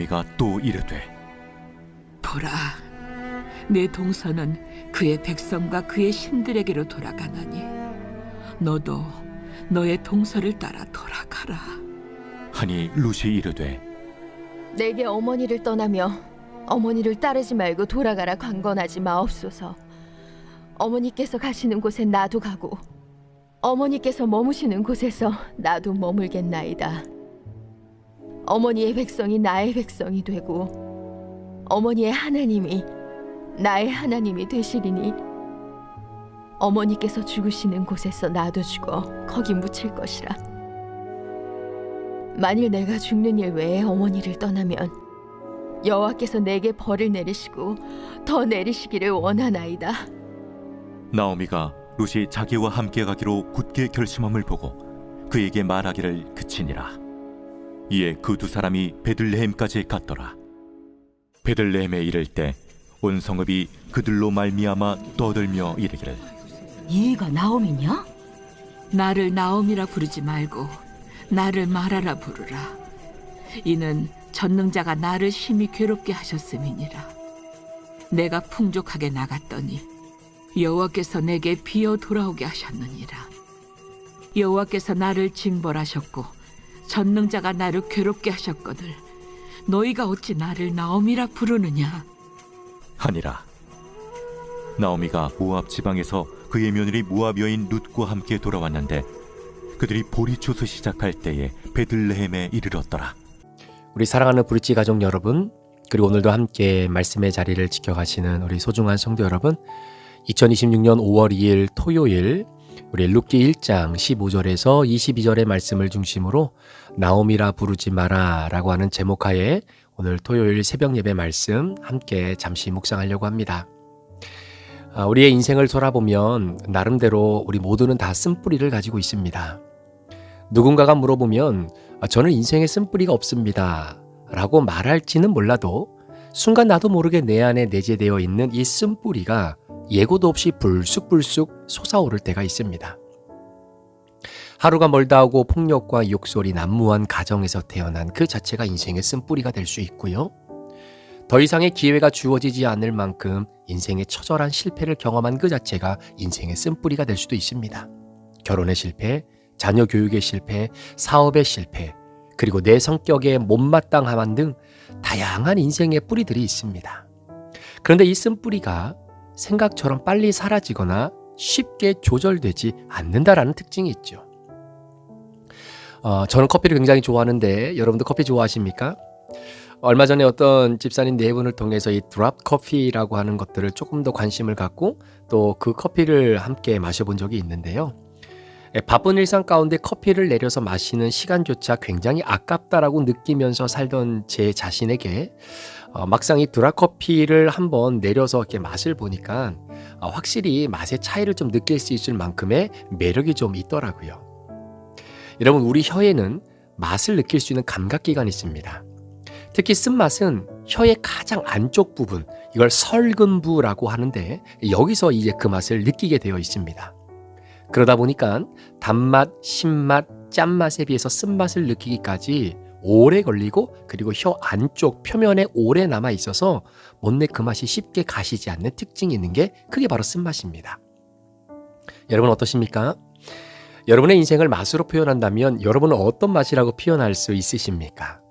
나오미가 또 이르되 보라, 내 동서는 그의 백성과 그의 신들에게로 돌아가나니 너도 너의 동서를 따라 돌아가라. 하니 룻이 이르되 내게 어머니를 떠나며 어머니를 따르지 말고 돌아가라 강건하지 마옵소서. 어머니께서 가시는 곳에 나도 가고 어머니께서 머무시는 곳에서 나도 머물겠나이다. 어머니의 백성이 나의 백성이 되고 어머니의 하나님이 나의 하나님이 되시리니 어머니께서 죽으시는 곳에서 나도 죽어 거기 묻힐 것이라. 만일 내가 죽는 일 외에 어머니를 떠나면 여호와께서 내게 벌을 내리시고 더 내리시기를 원하나이다. 나오미가 룻이 자기와 함께 가기로 굳게 결심함을 보고 그에게 말하기를 그치니라. 이에 그 두 사람이 베들레헴까지 갔더라. 베들레헴에 이를 때 온 성읍이 그들로 말미암아 떠들며 이르기를 얘가 나오미냐? 나를 나오미라 부르지 말고 나를 마라라 부르라. 이는 전능자가 나를 심히 괴롭게 하셨음이니라. 내가 풍족하게 나갔더니 여호와께서 내게 비어 돌아오게 하셨느니라. 여호와께서 나를 징벌하셨고 전능자가 나를 괴롭게 하셨거늘 너희가 어찌 나를 나오미라 부르느냐 하니라. 나오미가 모압 지방에서 그의 며느리 모압 여인 룻과 함께 돌아왔는데 그들이 보리초서 시작할 때에 베들레헴에 이르렀더라. 우리 사랑하는 브릿지 가족 여러분, 그리고 오늘도 함께 말씀의 자리를 지켜가시는 우리 소중한 성도 여러분, 2026년 5월 2일 토요일 우리 룻기 1장 15절에서 22절의 말씀을 중심으로 나오미라 부르지 마라 라고 하는 제목하에 오늘 토요일 새벽 예배 말씀 함께 잠시 묵상하려고 합니다. 우리의 인생을 돌아보면 나름대로 우리 모두는 다 쓴뿌리를 가지고 있습니다. 누군가가 물어보면 저는 인생에 쓴뿌리가 없습니다 라고 말할지는 몰라도 순간 나도 모르게 내 안에 내재되어 있는 이 쓴뿌리가 예고도 없이 불쑥불쑥 솟아오를 때가 있습니다. 하루가 멀다 하고 폭력과 욕설이 난무한 가정에서 태어난 그 자체가 인생의 쓴뿌리가 될 수 있고요. 더 이상의 기회가 주어지지 않을 만큼 인생의 처절한 실패를 경험한 그 자체가 인생의 쓴뿌리가 될 수도 있습니다. 결혼의 실패, 자녀 교육의 실패, 사업의 실패, 그리고 내 성격의 못마땅함 등 다양한 인생의 뿌리들이 있습니다. 그런데 이 쓴뿌리가 생각처럼 빨리 사라지거나 쉽게 조절되지 않는다라는 특징이 있죠. 저는 커피를 굉장히 좋아하는데 여러분도 커피 좋아하십니까? 얼마 전에 어떤 집사님 네 분을 통해서 이 드랍 커피라고 하는 것들을 조금 더 관심을 갖고 또 그 커피를 함께 마셔본 적이 있는데요. 바쁜 일상 가운데 커피를 내려서 마시는 시간조차 굉장히 아깝다라고 느끼면서 살던 제 자신에게 막상 이 드랍 커피를 한번 내려서 이렇게 맛을 보니까 확실히 맛의 차이를 좀 느낄 수 있을 만큼의 매력이 좀 있더라고요. 여러분, 우리 혀에는 맛을 느낄 수 있는 감각기관이 있습니다. 특히 쓴맛은 혀의 가장 안쪽 부분, 이걸 설근부라고 하는데 여기서 이제 그 맛을 느끼게 되어 있습니다. 그러다 보니까 단맛, 신맛, 짠맛에 비해서 쓴맛을 느끼기까지 오래 걸리고 그리고 혀 안쪽 표면에 오래 남아 있어서 못내 그 맛이 쉽게 가시지 않는 특징이 있는 게 그게 바로 쓴맛입니다. 여러분 어떠십니까? 여러분의 인생을 맛으로 표현한다면 여러분은 어떤 맛이라고 표현할 수 있으십니까?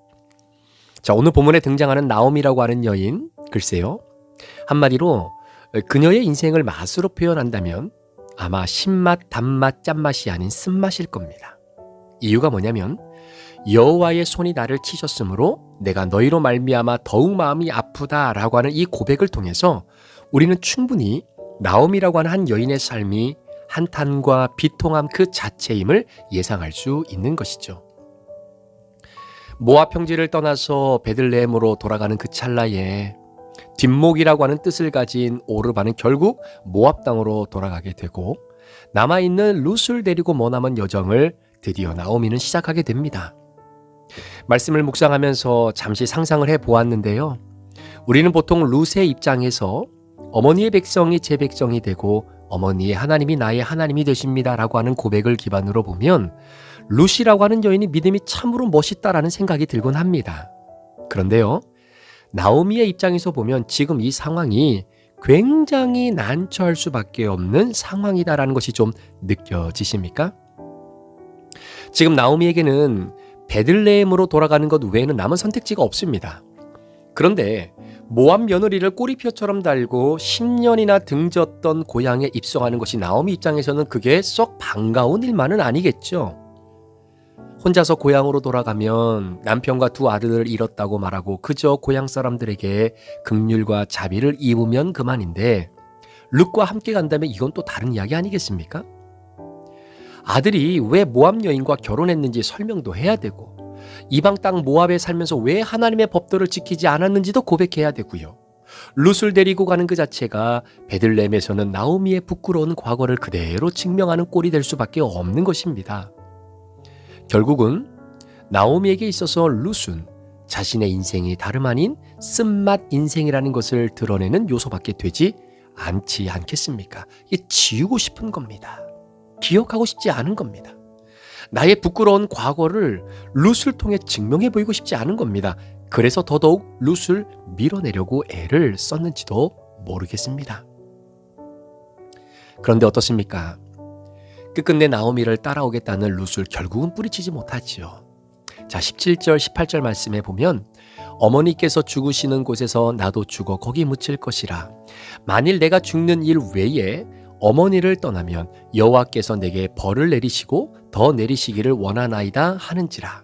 자, 오늘 본문에 등장하는 나오미라고 하는 여인, 글쎄요. 한마디로 그녀의 인생을 맛으로 표현한다면 아마 신맛, 단맛, 짠맛이 아닌 쓴맛일 겁니다. 이유가 뭐냐면 여호와의 손이 나를 치셨으므로 내가 너희로 말미암아 더욱 마음이 아프다라고 하는 이 고백을 통해서 우리는 충분히 나오미라고 하는 한 여인의 삶이 한탄과 비통함 그 자체임을 예상할 수 있는 것이죠. 모압 평지를 떠나서 베들레헴으로 돌아가는 그 찰나에 뒷목이라고 하는 뜻을 가진 오르바는 결국 모압 땅으로 돌아가게 되고 남아있는 룻을 데리고 머나먼 여정을 드디어 나오미는 시작하게 됩니다. 말씀을 묵상하면서 잠시 상상을 해보았는데요. 우리는 보통 룻의 입장에서 어머니의 백성이 제 백성이 되고 어머니의 하나님이 나의 하나님이 되십니다 라고 하는 고백을 기반으로 보면 룻이라고 하는 여인이 믿음이 참으로 멋있다라는 생각이 들곤 합니다. 그런데요, 나오미의 입장에서 보면 지금 이 상황이 굉장히 난처할 수밖에 없는 상황이다라는 것이 좀 느껴지십니까? 지금 나오미에게는 베들레헴으로 돌아가는 것 외에는 남은 선택지가 없습니다. 그런데 모압 며느리를 꼬리표처럼 달고 10년이나 등졌던 고향에 입성하는 것이 나오미 입장에서는 그게 썩 반가운 일만은 아니겠죠. 혼자서 고향으로 돌아가면 남편과 두 아들을 잃었다고 말하고 그저 고향 사람들에게 긍휼과 자비를 입으면 그만인데, 룻과 함께 간다면 이건 또 다른 이야기 아니겠습니까? 아들이 왜 모압 여인과 결혼했는지 설명도 해야 되고, 이방 땅 모압에 살면서 왜 하나님의 법도를 지키지 않았는지도 고백해야 되고요. 룻을 데리고 가는 그 자체가 베들레헴에서는 나오미의 부끄러운 과거를 그대로 증명하는 꼴이 될 수밖에 없는 것입니다. 결국은 나오미에게 있어서 룻은 자신의 인생이 다름 아닌 쓴맛 인생이라는 것을 드러내는 요소밖에 되지 않지 않겠습니까? 이게 지우고 싶은 겁니다. 기억하고 싶지 않은 겁니다. 나의 부끄러운 과거를 룻을 통해 증명해 보이고 싶지 않은 겁니다. 그래서 더더욱 룻을 밀어내려고 애를 썼는지도 모르겠습니다. 그런데 어떻습니까? 끝끝내 나오미를 따라오겠다는 룻을 결국은 뿌리치지 못하지요. 자, 17절 18절 말씀에 보면 어머니께서 죽으시는 곳에서 나도 죽어 거기 묻힐 것이라. 만일 내가 죽는 일 외에 어머니를 떠나면 여호와께서 내게 벌을 내리시고 더 내리시기를 원하나이다 하는지라.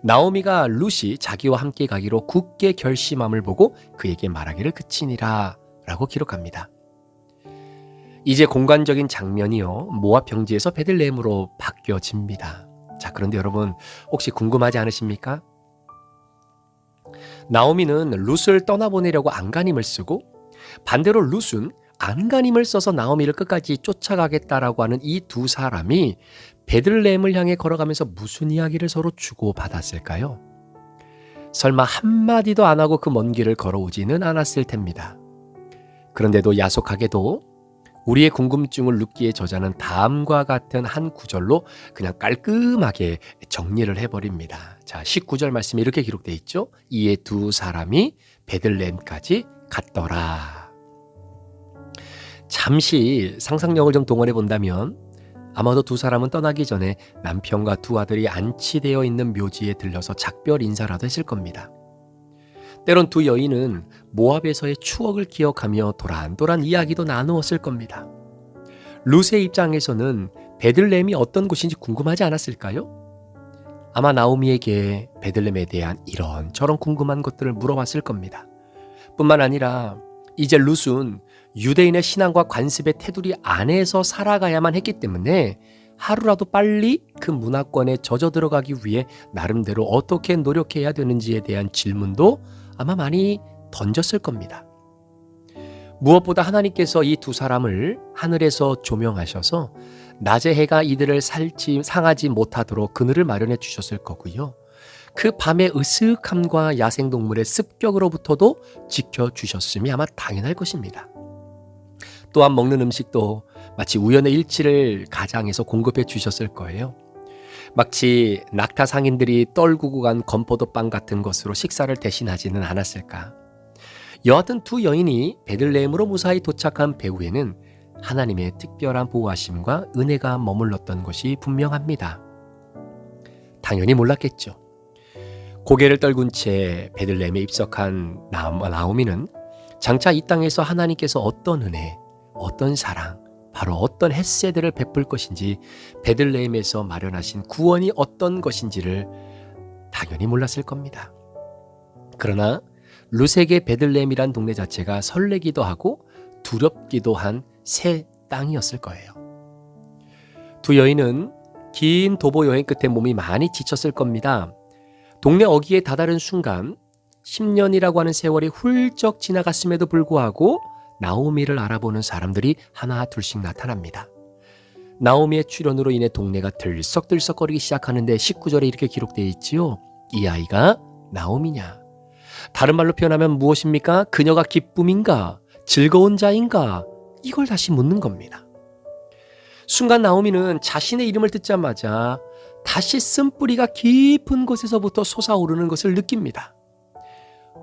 나오미가 룻이 자기와 함께 가기로 굳게 결심함을 보고 그에게 말하기를 그치니라 라고 기록합니다. 이제 공간적인 장면이요, 모압 평지에서 베들레헴으로 바뀌어집니다. 자, 그런데 여러분 혹시 궁금하지 않으십니까? 나오미는 룻을 떠나보내려고 안간힘을 쓰고, 반대로 룻은 안간힘을 써서 나오미를 끝까지 쫓아가겠다라고 하는 이 두 사람이 베들레헴을 향해 걸어가면서 무슨 이야기를 서로 주고받았을까요? 설마 한마디도 안 하고 그 먼 길을 걸어오지는 않았을 텐입니다. 그런데도 야속하게도 우리의 궁금증을 룻기에 저자는 다음과 같은 한 구절로 그냥 깔끔하게 정리를 해버립니다. 자, 19절 말씀이 이렇게 기록되어 있죠. 이에 두 사람이 베들레헴까지 갔더라. 잠시 상상력을 좀 동원해 본다면 아마도 두 사람은 떠나기 전에 남편과 두 아들이 안치되어 있는 묘지에 들려서 작별 인사라도 했을 겁니다. 때론 두 여인은 모압에서의 추억을 기억하며 도란도란 이야기도 나누었을 겁니다. 룻의 입장에서는 베들레헴이 어떤 곳인지 궁금하지 않았을까요? 아마 나오미에게 베들레헴에 대한 이런저런 궁금한 것들을 물어봤을 겁니다. 뿐만 아니라 이제 룻은 유대인의 신앙과 관습의 테두리 안에서 살아가야만 했기 때문에 하루라도 빨리 그 문화권에 젖어 들어가기 위해 나름대로 어떻게 노력해야 되는지에 대한 질문도 아마 많이 던졌을 겁니다. 무엇보다 하나님께서 이 두 사람을 하늘에서 조명하셔서 낮의 해가 이들을 상하지 못하도록 그늘을 마련해 주셨을 거고요. 그 밤의 으슥함과 야생동물의 습격으로부터도 지켜주셨음이 아마 당연할 것입니다. 또한 먹는 음식도 마치 우연의 일치를 가장해서 공급해 주셨을 거예요. 마치 낙타 상인들이 떨구고 간 건포도빵 같은 것으로 식사를 대신하지는 않았을까. 여하튼 두 여인이 베들레헴으로 무사히 도착한 배후에는 하나님의 특별한 보호하심과 은혜가 머물렀던 것이 분명합니다. 당연히 몰랐겠죠. 고개를 떨군 채 베들레헴에 입성한 나오미는 장차 이 땅에서 하나님께서 어떤 은혜, 어떤 사랑, 바로 어떤 햇세들을 베풀 것인지, 베들레헴에서 마련하신 구원이 어떤 것인지를 당연히 몰랐을 겁니다. 그러나 룻에게 베들레헴이란 동네 자체가 설레기도 하고 두렵기도 한 새 땅이었을 거예요. 두 여인은 긴 도보 여행 끝에 몸이 많이 지쳤을 겁니다. 동네 어귀에 다다른 순간 10년이라고 하는 세월이 훌쩍 지나갔음에도 불구하고 나오미를 알아보는 사람들이 하나 둘씩 나타납니다. 나오미의 출현으로 인해 동네가 들썩들썩거리기 시작하는데 19절에 이렇게 기록되어 있지요. 이 아이가 나오미냐? 다른 말로 표현하면 무엇입니까? 그녀가 기쁨인가? 즐거운 자인가? 이걸 다시 묻는 겁니다. 순간 나오미는 자신의 이름을 듣자마자 다시 쓴뿌리가 깊은 곳에서부터 솟아오르는 것을 느낍니다.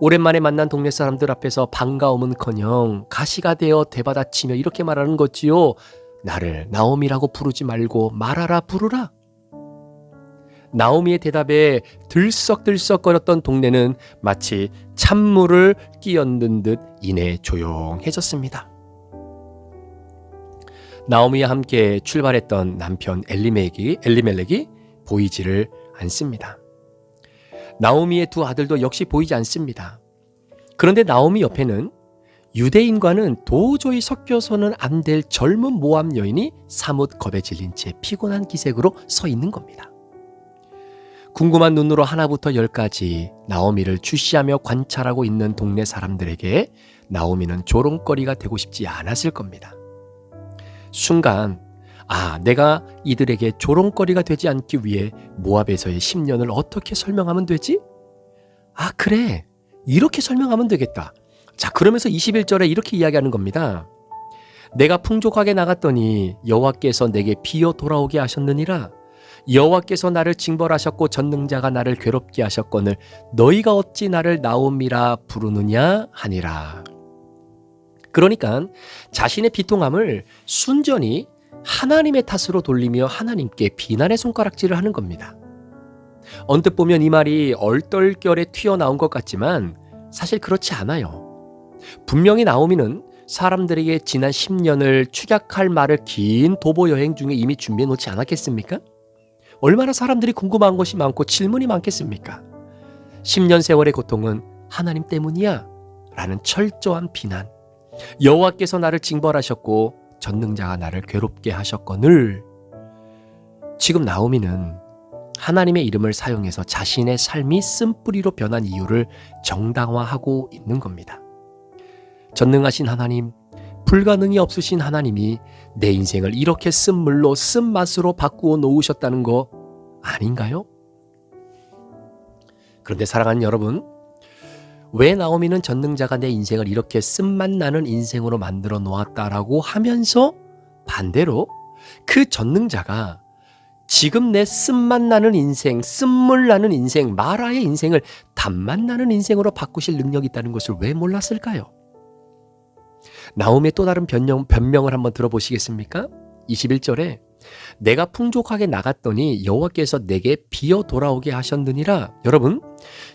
오랜만에 만난 동네 사람들 앞에서 반가움은커녕 가시가 되어 되받아치며 이렇게 말하는 거지요. 나를 나오미라고 부르지 말고 말하라 부르라. 나오미의 대답에 들썩들썩거렸던 동네는 마치 찬물을 끼얹는 듯 이내 조용해졌습니다. 나오미와 함께 출발했던 남편 엘리멜렉이 보이지를 않습니다. 나오미의 두 아들도 역시 보이지 않습니다. 그런데 나오미 옆에는 유대인과는 도저히 섞여서는 안 될 젊은 모압 여인이 사뭇 겁에 질린 채 피곤한 기색으로 서 있는 겁니다. 궁금한 눈으로 하나부터 열까지 나오미를 주시하며 관찰하고 있는 동네 사람들에게 나오미는 조롱거리가 되고 싶지 않았을 겁니다. 순간 내가 이들에게 조롱거리가 되지 않기 위해 모압에서의 10년을 어떻게 설명하면 되지? 그래, 이렇게 설명하면 되겠다. 자, 그러면서 21절에 이렇게 이야기하는 겁니다. 내가 풍족하게 나갔더니 여호와께서 내게 비어 돌아오게 하셨느니라. 여호와께서 나를 징벌하셨고 전능자가 나를 괴롭게 하셨거늘 너희가 어찌 나를 나오미라 부르느냐 하니라. 그러니까 자신의 비통함을 순전히 하나님의 탓으로 돌리며 하나님께 비난의 손가락질을 하는 겁니다. 언뜻 보면 이 말이 얼떨결에 튀어나온 것 같지만 사실 그렇지 않아요. 분명히 나오미는 사람들에게 지난 10년을 축약할 말을 긴 도보 여행 중에 이미 준비해 놓지 않았겠습니까? 얼마나 사람들이 궁금한 것이 많고 질문이 많겠습니까? 10년 세월의 고통은 하나님 때문이야 라는 철저한 비난. 여호와께서 나를 징벌하셨고 전능자가 나를 괴롭게 하셨거늘. 지금 나오미는 하나님의 이름을 사용해서 자신의 삶이 쓴뿌리로 변한 이유를 정당화하고 있는 겁니다. 전능하신 하나님, 불가능이 없으신 하나님이 내 인생을 이렇게 쓴물로 쓴맛으로 바꾸어 놓으셨다는 거 아닌가요? 그런데 사랑하는 여러분, 왜 나오미는 전능자가 내 인생을 이렇게 쓴맛 나는 인생으로 만들어 놓았다라고 하면서 반대로 그 전능자가 지금 내 쓴맛 나는 인생, 쓴물 나는 인생, 마라의 인생을 단맛 나는 인생으로 바꾸실 능력이 있다는 것을 왜 몰랐을까요? 나오미의 또 다른 변명을 한번 들어보시겠습니까? 21절에 내가 풍족하게 나갔더니 여호와께서 내게 비어 돌아오게 하셨느니라. 여러분,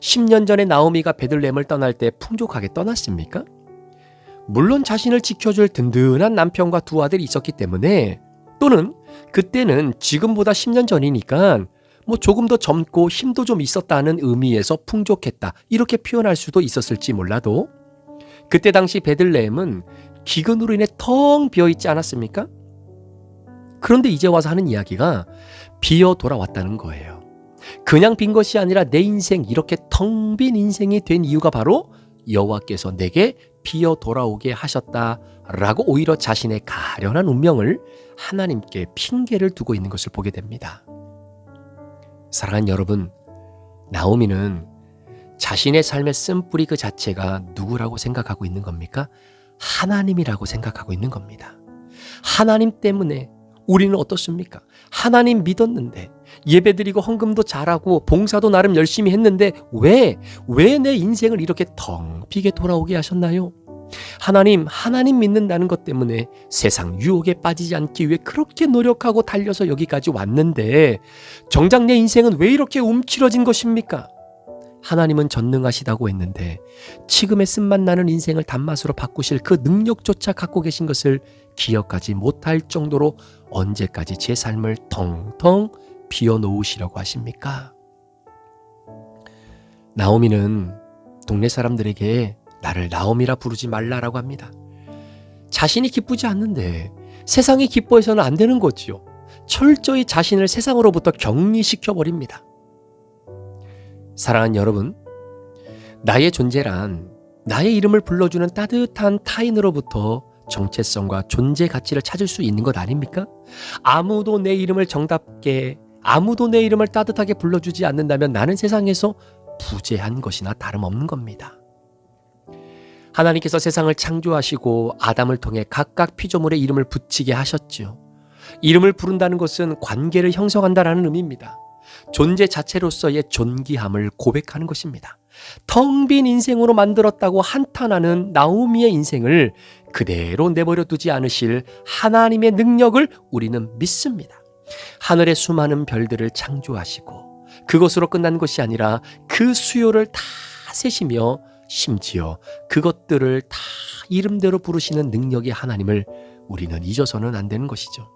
10년 전에 나오미가 베들레헴을 떠날 때 풍족하게 떠났습니까? 물론 자신을 지켜줄 든든한 남편과 두 아들이 있었기 때문에, 또는 그때는 지금보다 10년 전이니까 조금 더 젊고 힘도 좀 있었다는 의미에서 풍족했다, 이렇게 표현할 수도 있었을지 몰라도 그때 당시 베들레헴은 기근으로 인해 텅 비어있지 않았습니까? 그런데 이제 와서 하는 이야기가 비어 돌아왔다는 거예요. 그냥 빈 것이 아니라 내 인생, 이렇게 텅 빈 인생이 된 이유가 바로 여호와께서 내게 비어 돌아오게 하셨다라고 오히려 자신의 가련한 운명을 하나님께 핑계를 두고 있는 것을 보게 됩니다. 사랑하는 여러분, 나오미는 자신의 삶의 쓴뿌리 그 자체가 누구라고 생각하고 있는 겁니까? 하나님이라고 생각하고 있는 겁니다. 하나님 때문에 우리는 어떻습니까? 하나님 믿었는데, 예배드리고 헌금도 잘하고 봉사도 나름 열심히 했는데 왜 내 인생을 이렇게 텅 비게 돌아오게 하셨나요? 하나님 믿는다는 것 때문에 세상 유혹에 빠지지 않기 위해 그렇게 노력하고 달려서 여기까지 왔는데 정작 내 인생은 왜 이렇게 움츠러진 것입니까? 하나님은 전능하시다고 했는데 지금의 쓴맛 나는 인생을 단맛으로 바꾸실 그 능력조차 갖고 계신 것을 기억하지 못할 정도로 언제까지 제 삶을 텅텅 비워놓으시려고 하십니까? 나오미는 동네 사람들에게 나를 나오미라 부르지 말라라고 합니다. 자신이 기쁘지 않는데 세상이 기뻐해서는 안 되는 거지요. 철저히 자신을 세상으로부터 격리시켜버립니다. 사랑하는 여러분, 나의 존재란 나의 이름을 불러주는 따뜻한 타인으로부터 정체성과 존재 가치를 찾을 수 있는 것 아닙니까? 아무도 내 이름을 정답게, 아무도 내 이름을 따뜻하게 불러주지 않는다면 나는 세상에서 부재한 것이나 다름없는 겁니다. 하나님께서 세상을 창조하시고 아담을 통해 각각 피조물의 이름을 붙이게 하셨죠. 이름을 부른다는 것은 관계를 형성한다라는 의미입니다. 존재 자체로서의 존귀함을 고백하는 것입니다. 텅 빈 인생으로 만들었다고 한탄하는 나오미의 인생을 그대로 내버려 두지 않으실 하나님의 능력을 우리는 믿습니다. 하늘의 수많은 별들을 창조하시고 그것으로 끝난 것이 아니라 그 수요를 다 세시며 심지어 그것들을 다 이름대로 부르시는 능력의 하나님을 우리는 잊어서는 안 되는 것이죠.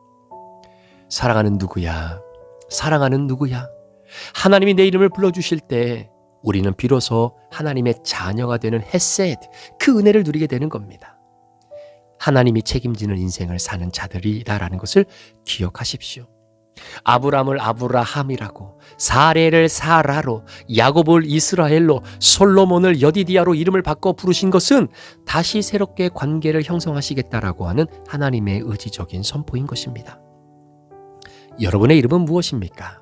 사랑하는 누구야? 사랑하는 누구야? 하나님이 내 이름을 불러주실 때 우리는 비로소 하나님의 자녀가 되는 헤셋, 그 은혜를 누리게 되는 겁니다. 하나님이 책임지는 인생을 사는 자들이다라는 것을 기억하십시오. 아브람을 아브라함이라고, 사레를 사라로, 야곱을 이스라엘로, 솔로몬을 여디디아로 이름을 바꿔 부르신 것은 다시 새롭게 관계를 형성하시겠다라고 하는 하나님의 의지적인 선포인 것입니다. 여러분의 이름은 무엇입니까?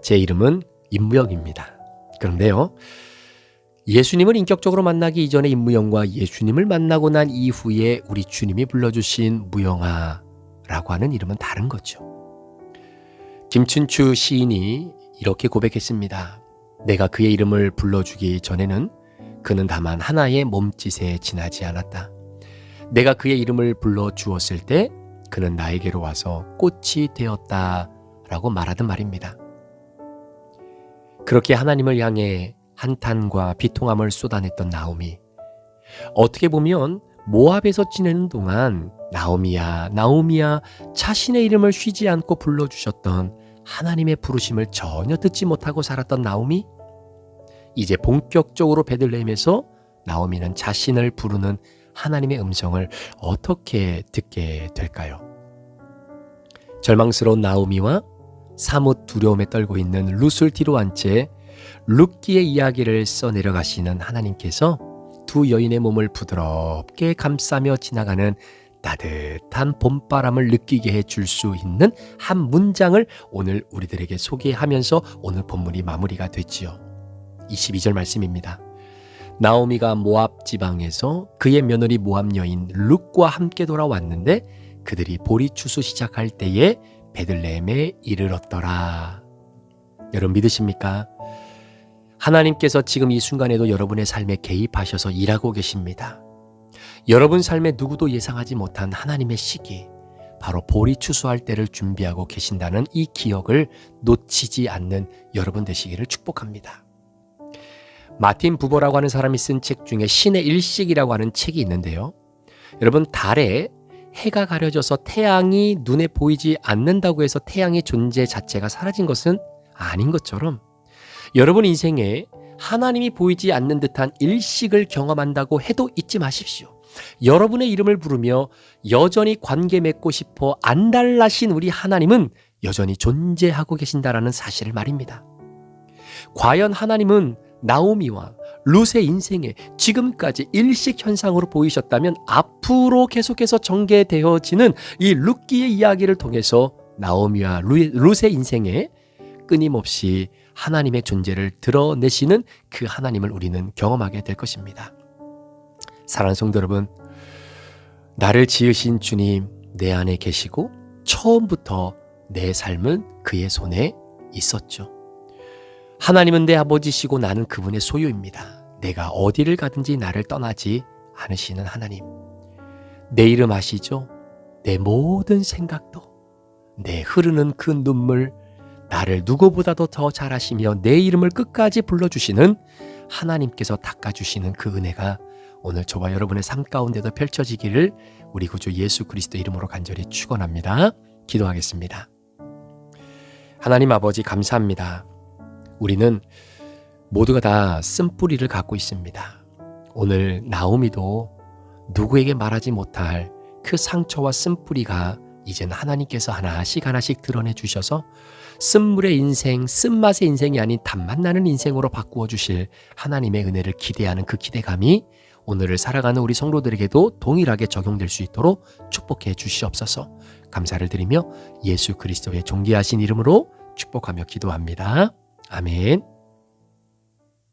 제 이름은 임무영입니다. 그런데요, 예수님을 인격적으로 만나기 이전의 임무영과 예수님을 만나고 난 이후에 우리 주님이 불러주신 무영아라고 하는 이름은 다른 거죠. 김춘추 시인이 이렇게 고백했습니다. 내가 그의 이름을 불러주기 전에는 그는 다만 하나의 몸짓에 지나지 않았다. 내가 그의 이름을 불러주었을 때 그는 나에게로 와서 꽃이 되었다라고 말하던 말입니다. 그렇게 하나님을 향해 한탄과 비통함을 쏟아냈던 나오미, 어떻게 보면 모압에서 지내는 동안 나오미야 나오미야 자신의 이름을 쉬지 않고 불러주셨던 하나님의 부르심을 전혀 듣지 못하고 살았던 나오미, 이제 본격적으로 베들레헴에서 나오미는 자신을 부르는 하나님의 음성을 어떻게 듣게 될까요? 절망스러운 나오미와 사뭇 두려움에 떨고 있는 룻을 뒤로 한 채 룻기의 이야기를 써내려가시는 하나님께서 두 여인의 몸을 부드럽게 감싸며 지나가는 따뜻한 봄바람을 느끼게 해줄 수 있는 한 문장을 오늘 우리들에게 소개하면서 오늘 본문이 마무리가 됐지요. 22절 말씀입니다. 나오미가 모압 지방에서 그의 며느리 모압 여인 룻과 함께 돌아왔는데 그들이 보리 추수 시작할 때에 베들레헴에 이르렀더라. 여러분 믿으십니까? 하나님께서 지금 이 순간에도 여러분의 삶에 개입하셔서 일하고 계십니다. 여러분 삶에 누구도 예상하지 못한 하나님의 시기, 바로 보리 추수할 때를 준비하고 계신다는 이 기억을 놓치지 않는 여러분 되시기를 축복합니다. 마틴 부버라고 하는 사람이 쓴 책 중에 신의 일식이라고 하는 책이 있는데요. 여러분, 달에 해가 가려져서 태양이 눈에 보이지 않는다고 해서 태양의 존재 자체가 사라진 것은 아닌 것처럼 여러분 인생에 하나님이 보이지 않는 듯한 일식을 경험한다고 해도 잊지 마십시오. 여러분의 이름을 부르며 여전히 관계 맺고 싶어 안달나신 우리 하나님은 여전히 존재하고 계신다라는 사실을 말입니다. 과연 하나님은 나오미와 룻의 인생에 지금까지 일식 현상으로 보이셨다면 앞으로 계속해서 전개되어지는 이 룻기의 이야기를 통해서 나오미와 룻의 인생에 끊임없이 하나님의 존재를 드러내시는 그 하나님을 우리는 경험하게 될 것입니다. 사랑하는 성도 여러분, 나를 지으신 주님 내 안에 계시고 처음부터 내 삶은 그의 손에 있었죠. 하나님은 내 아버지시고 나는 그분의 소유입니다. 내가 어디를 가든지 나를 떠나지 않으시는 하나님. 내 이름 아시죠? 내 모든 생각도, 내 흐르는 그 눈물, 나를 누구보다도 더 잘 아시며 내 이름을 끝까지 불러주시는 하나님께서 닦아주시는 그 은혜가 오늘 저와 여러분의 삶 가운데도 펼쳐지기를 우리 구주 예수 그리스도 이름으로 간절히 축원합니다. 기도하겠습니다. 하나님 아버지 감사합니다. 우리는 모두가 다 쓴뿌리를 갖고 있습니다. 오늘 나오미도 누구에게 말하지 못할 그 상처와 쓴뿌리가 이젠 하나님께서 하나씩 하나씩 드러내 주셔서 쓴물의 인생, 쓴맛의 인생이 아닌 단맛 나는 인생으로 바꾸어 주실 하나님의 은혜를 기대하는 그 기대감이 오늘을 살아가는 우리 성도들에게도 동일하게 적용될 수 있도록 축복해 주시옵소서. 감사를 드리며 예수 그리스도의 존귀하신 이름으로 축복하며 기도합니다. 아멘.